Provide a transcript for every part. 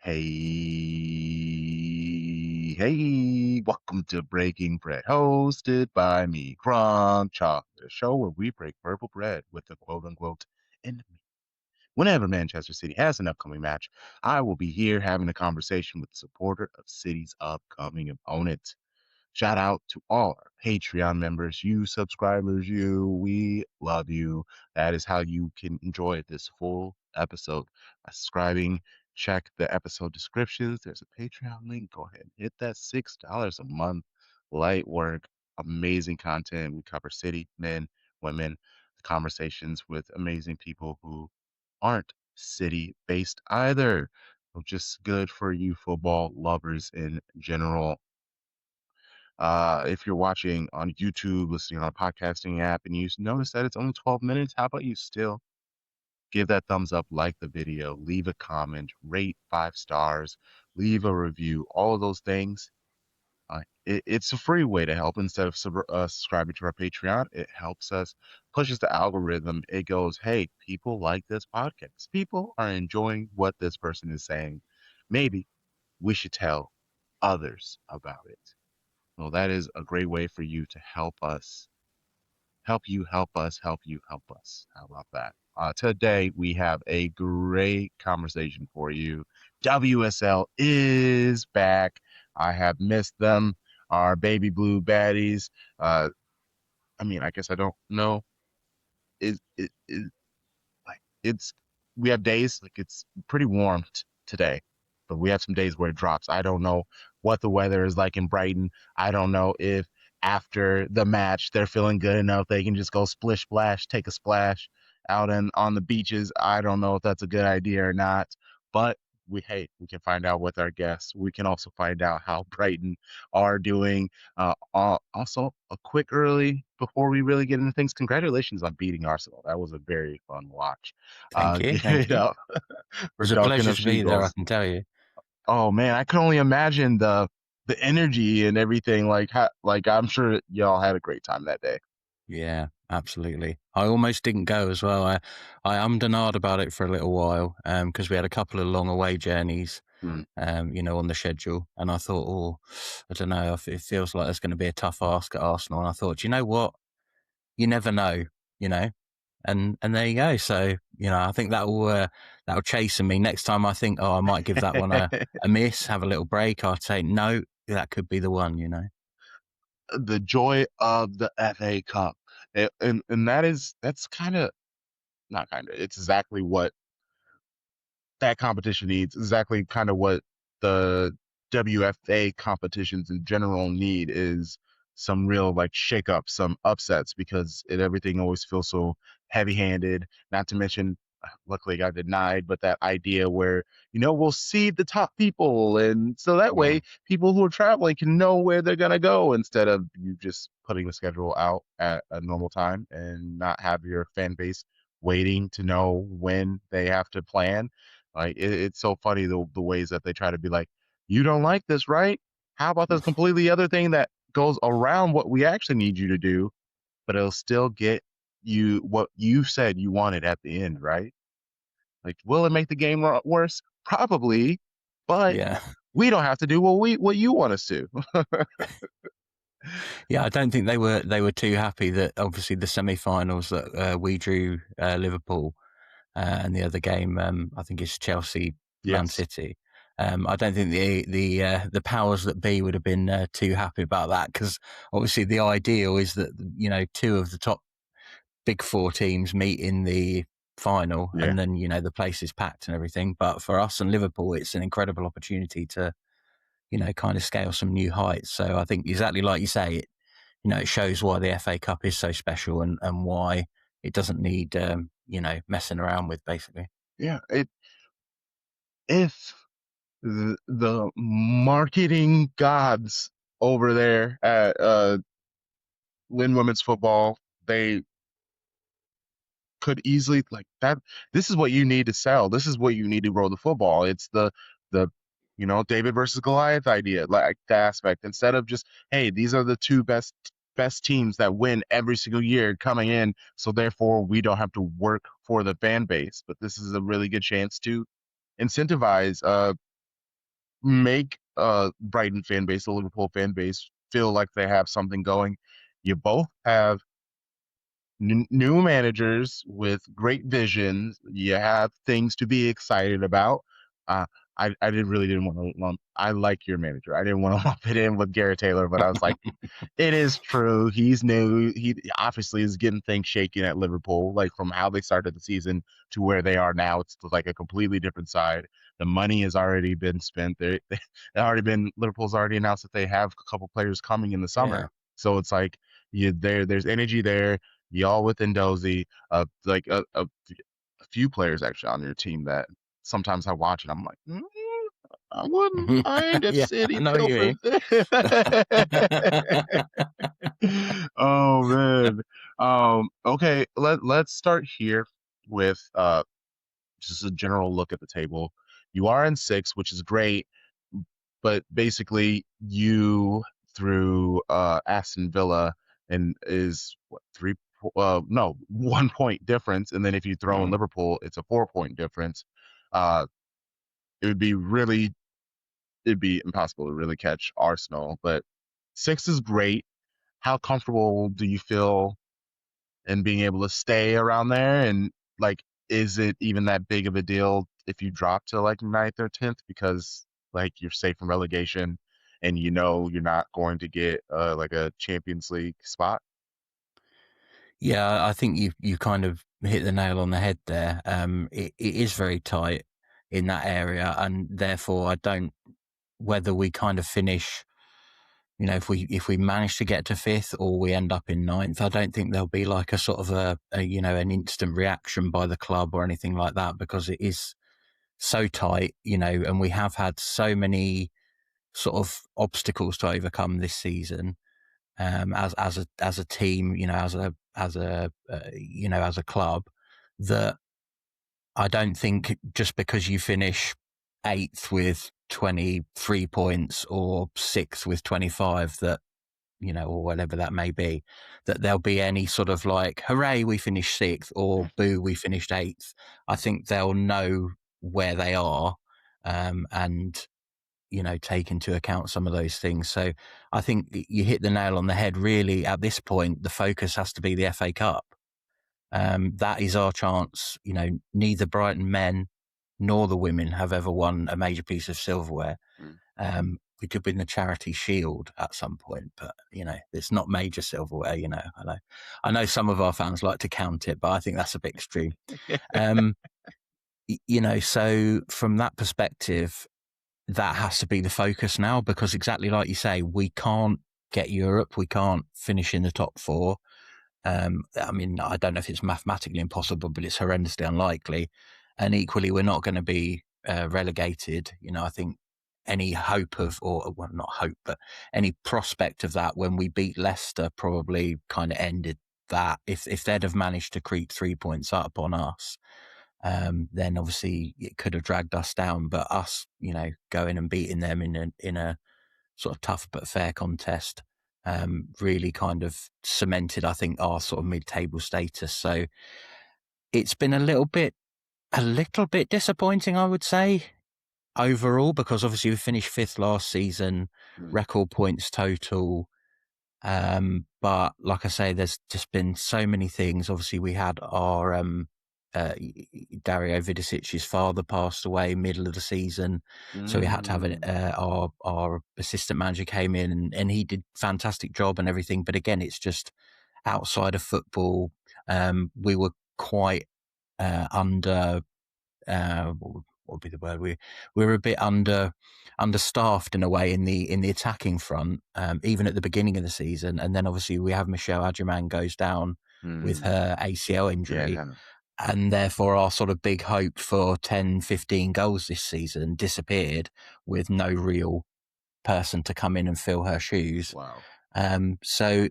Hey, welcome to Breaking Bread, hosted by me, Crunk Chocolate, a show where we break purple bread with the quote unquote enemy. Whenever Manchester City has an upcoming match, I will be here having a conversation with the supporter of City's upcoming opponent. Shout out to all our Patreon members, you subscribers, we love you. That is how you can enjoy this full episode by subscribing. Check the episode descriptions. There's a Patreon link. Go ahead and hit that $6 a month. Light work, amazing content. We cover city, men, women, conversations with amazing people who aren't city based either. Just good for you football lovers in general. If you're watching on YouTube, listening on a podcasting app, and you notice that it's only 12 minutes, how about you still give that thumbs up, like the video, leave a comment, rate 5 stars, leave a review, all of those things. It's a free way to help. Instead of subscribing to our Patreon, it helps us, pushes the algorithm. It goes, hey, people like this podcast. People are enjoying what this person is saying. Maybe we should tell others about it. Well, that is a great way for you to help us, help you, help us, help you, help us. How about that? Today, we have a great conversation for you. WSL is back. I have missed them, our baby blue baddies. I guess I don't know. Is like it's we have days like it's pretty warm today, but we have some days where it drops. I don't know what the weather is like in Brighton. I don't know if after the match they're feeling good enough they can just go splish splash, take a splash out on the beaches. I don't know if that's a good idea or not, but we can find out with our guests. We can also find out how Brighton are doing. Also, a quick early before we really get into things. Congratulations on beating Arsenal. That was a very fun watch. Thank you. Give Thank it you. up for It's a Duncan pleasure of to be there, I SheGulls. can tell you. Oh man, I can only imagine the energy and everything. Like I'm sure y'all had a great time that day. Yeah, absolutely. I almost didn't go as well. I ummed and ahed about it for a little while because we had a couple of long away journeys, Hmm. on the schedule. And I thought, I don't know, it feels like there's going to be a tough ask at Arsenal. And I thought, you know what? You never know, you know. And there you go. So I think that'll chasten me next time. I think, I might give that one a miss, have a little break. I'd say no, that could be the one. The joy of the FA Cup, and that's kind of not kind of. It's exactly what that competition needs, exactly kind of what the WFA competitions in general need is some real like shakeup, some upsets because everything always feels so heavy-handed. Not to mention, luckily I got denied, but that idea where we'll seed the top people, and so that way Mm. people who are traveling can know where they're gonna go instead of you just putting the schedule out at a normal time and not have your fan base waiting to know when they have to plan. Like it's so funny the ways that they try to be like, you don't like this, right? How about this completely other thing that goes around what we actually need you to do, but it'll still get you what you said you wanted at the end, right? Like, will it make the game worse? Probably, but Yeah. we don't have to do what you want us to. Yeah, I don't think they were too happy that obviously the semi-finals that we drew Liverpool and the other game I think is Chelsea Man Yes. City. I don't think the powers that be would have been too happy about that because obviously the ideal is that two of the top big four teams meet in the final Yeah. and then the place is packed and everything. But for us and Liverpool, it's an incredible opportunity to kind of scale some new heights. So I think exactly like you say, it shows why the FA Cup is so special and why it doesn't need, messing around with, basically. Yeah. If the marketing gods over there at Lynn Women's Football, they could easily like that. This is what you need to sell. This is what you need to grow the football. It's the David versus Goliath idea, like the aspect. Instead of just, hey, these are the two best teams that win every single year coming in, so therefore we don't have to work for the fan base. But this is a really good chance to incentivize. make Brighton fan base, the Liverpool fan base, feel like they have something going. You both have new managers with great visions. You have things to be excited about. Uh, I didn't want to lump. I like your manager. I didn't want to lump it in with Garrett Taylor, but I was like, it is true. He's new. He obviously is getting things shaken at Liverpool, like from how they started the season to where they are now. It's like a completely different side. The money has already been spent. They already been Liverpool's already announced that they have a couple players coming in the Yeah. summer. So it's like there's energy there. Y'all with Ndozi, like a few players actually on your team that sometimes I watch and I'm like, I wouldn't mind if Yeah, I City know what you pilfered mean. this. Oh man. Okay, let's start here with just a general look at the table. You are in six, which is great, but basically you through Aston Villa and is what no 1 point difference, and then if you throw in Mm. Liverpool, it's a 4 point difference. It would be really it'd be impossible to really catch Arsenal, but six is great. How comfortable do you feel in being able to stay around there? And like, is it even that big of a deal if you drop to like ninth or 10th because like you're safe from relegation and you know you're not going to get like a Champions League spot? Yeah, I think you kind of hit the nail on the head there. It is very tight in that area, and therefore I don't whether we kind of finish. If we manage to get to fifth or we end up in ninth, I don't think there'll be like a sort of an instant reaction by the club or anything like that, because it is so tight, and we have had so many sort of obstacles to overcome this season, as a team, as a club, that I don't think just because you finish eighth with 23 points or sixth with 25 that, or whatever that may be, that there'll be any sort of like, hooray, we finished sixth, or boo, we finished eighth. I think they'll know where they are, and, take into account some of those things. So I think you hit the nail on the head. Really, at this point, the focus has to be the FA Cup. That is our chance. Neither Brighton men nor the women have ever won a major piece of silverware. Mm. We could win the charity shield at some point, but it's not major silverware. I know some of our fans like to count it, but I think that's a bit extreme. Um, so from that perspective, that has to be the focus now, because exactly like you say, we can't get Europe, we can't finish in the top four. I mean, I don't know if it's mathematically impossible, but it's horrendously unlikely. And equally, we're not going to be relegated. I think any hope of, or well, not hope, but any prospect of that when we beat Leicester probably kind of ended that. If they'd have managed to creep 3 points up on us, then obviously it could have dragged us down. But us, going and beating them in a sort of tough but fair contest, really kind of cemented, I think, our sort of mid-table status. So it's been a little bit disappointing, I would say, overall, because obviously we finished fifth last season, Mm. record points total. But like I say, there's just been so many things. Obviously, we had our Dario Vidicic's father passed away middle of the season, so we had to have Mm. our assistant manager came in, and he did a fantastic job and everything. But again, it's just outside of football. We were quite under what would be the word? We were a bit understaffed in a way in the attacking front, even at the beginning of the season. And then obviously we have Michelle Adjaman goes down with Mm. her ACL injury, Yeah. and therefore our sort of big hope for 10, 15 goals this season disappeared, with no real person to come in and fill her shoes. Wow. So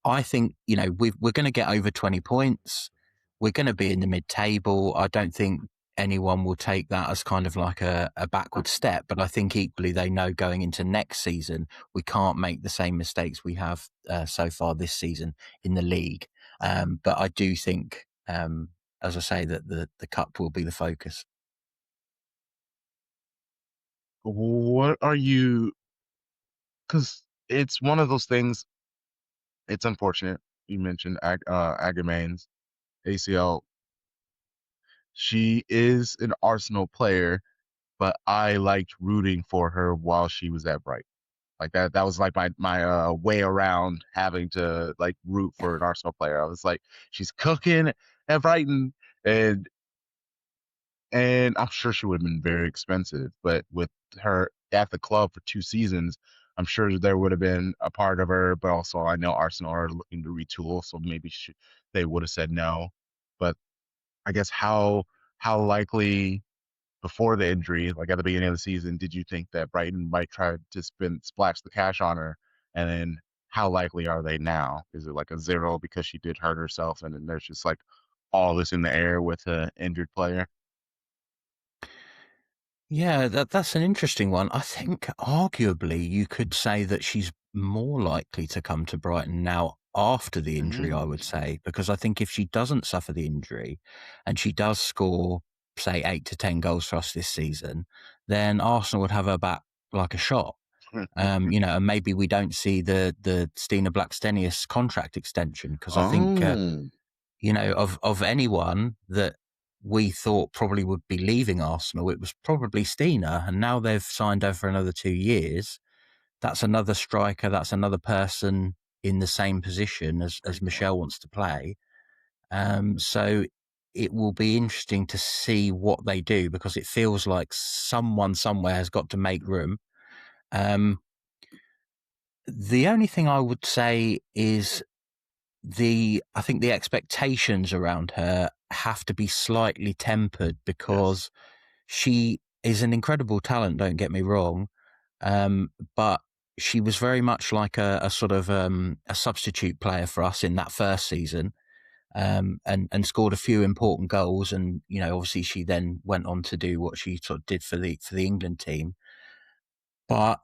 I think, we're going to get over 20 points. We're going to be in the mid-table. I don't think anyone will take that as kind of like a backward step, but I think equally they know going into next season, we can't make the same mistakes we have so far this season in the league. But I do think, as I say, that the cup will be the focus. what are you? Because it's one of those things. It's unfortunate. You mentioned Agamane's ACL. She is an Arsenal player, but I liked rooting for her while she was at Brighton. Like that was like my way around having to like root for an Arsenal player. I was like, she's cooking at Brighton, and I'm sure she would have been very expensive, but with her at the club for 2 seasons, I'm sure there would have been a part of her. But also, I know Arsenal are looking to retool, so maybe they would have said no. But I guess how likely before the injury, like at the beginning of the season, did you think that Brighton might try to splash the cash on her? And then how likely are they now? Is it like a zero because she did hurt herself, and then there's just like all this in the air with an injured player? Yeah, that's an interesting one. I think arguably you could say that she's more likely to come to Brighton now after the injury, I would Mm. say, because I think if she doesn't suffer the injury and she does score, say, 8 to 10 goals for us this season, then Arsenal would have her back like a shot. And maybe we don't see the Stina Blackstenius contract extension because I think Oh, of anyone that we thought probably would be leaving Arsenal, it was probably Stina, and now they've signed her for another 2 years. That's another striker. That's another person in the same position as great point. Michelle wants to play. So it will be interesting to see what they do because it feels like someone somewhere has got to make room. Um, the only thing I would say is I think the expectations around her have to be slightly tempered Yes. because she is an incredible talent, don't get me wrong. But she was very much like a sort of a substitute player for us in that first season, and scored a few important goals. And obviously, she then went on to do what she sort of did for the England team. But